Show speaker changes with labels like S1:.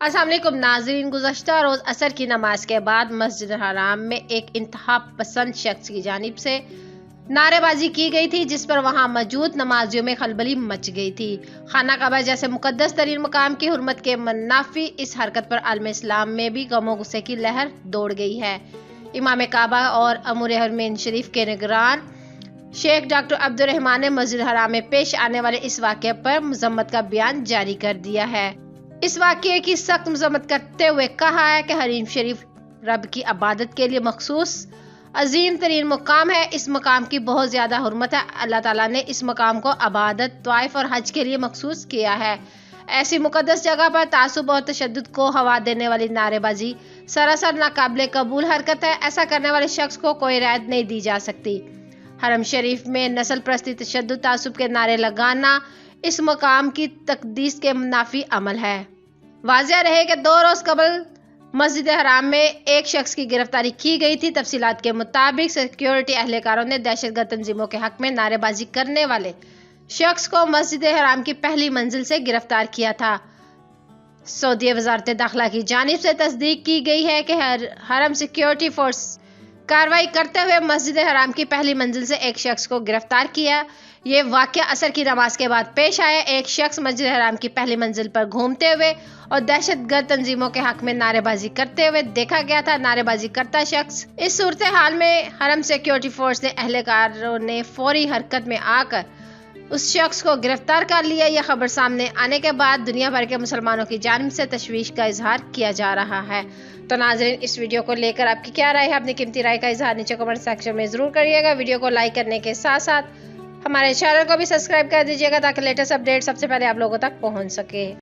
S1: अस्सलाम वालेकुम नाज़रीन, गुज़श्ता रोज़ असर की नमाज के बाद मस्जिद हराम में एक इंतहा पसंद शख्स की जानिब से नारेबाजी की गई थी, जिस पर वहां मौजूद नमाजियों में खलबली मच गई थी। खाना काबा जैसे मुकद्दस तरीन मकाम की हुर्मत के मुनाफी इस हरकत पर आलम इस्लाम में भी गमो गुस्से की लहर दौड़ गई है। इमाम काबा और अमूर हरमैन शरीफ के निगरान शेख डॉक्टर अब्दुल रहमान ने मस्जिद हराम में पेश आने वाले इस वाक़े पर मज़म्मत का बयान जारी कर दिया है। इस वाक़े की सख्त मज़म्मत करते हुए कहा है कि हरीम शरीफ रब की इबादत के लिए मखसूस अजीम तरीन मुकाम है। इस मकाम की बहुत ज़्यादा हुर्मत है। अल्लाह ताला ने इस मकाम को इबादत, त्वाइफ और हज के लिए मखसूस किया है। ऐसी मुकद्दस जगह पर तासुब और तशद्दुद को हवा देने वाली नारेबाजी सरासर नाकाबिले कबूल हरकत है। ऐसा करने वाले शख्स को कोई रियायत नहीं दी जा सकती। हरम शरीफ में नस्ल परस्ती, तशद्दुद, तासुब के नारे लगाना इस मकाम की तकदीस के मुनाफी अमल है। वाज़िह रहे कि 2 रोज़ कबल मस्जिद हराम में एक शख्स की गिरफ्तारी की गई थी। तफसीलात के मुताबिक सिक्योरिटी अहलकारों ने दहशतगर्द तंजीमों के हक में नारेबाजी करने वाले शख्स को मस्जिद हराम की पहली मंजिल से गिरफ्तार किया था। सऊदी वज़ारत दाखिला की जानिब से तस्दीक की गई है कि हरम सिक्योरिटी फोर्स कार्रवाई करते हुए मस्जिद हराम की पहली मंजिल से एक शख्स को गिरफ्तार किया। ये वाक़या असर की नमाज के बाद पेश आया। एक शख्स मस्जिद हराम की पहली मंजिल पर घूमते हुए और दहशतगर्द तंजीमों के हक में नारेबाजी करते हुए देखा गया था। नारेबाजी करता शख्स इस सूरत हाल में हरम सिक्योरिटी फोर्स ने अहलकारों ने फौरी हरकत में आकर उस शख्स को गिरफ्तार कर लिया। यह खबर सामने आने के बाद दुनिया भर के मुसलमानों की जानिब से तशवीश का इजहार किया जा रहा है। तो नाज़रीन, इस वीडियो को लेकर आपकी क्या राय है? अपनी कीमती राय का इजहार नीचे कमेंट सेक्शन में ज़रूर करिएगा। वीडियो को लाइक करने के साथ साथ हमारे चैनल को भी सब्सक्राइब कर दीजिएगा ताकि लेटेस्ट अपडेट सबसे पहले आप लोगों तक पहुंच सके।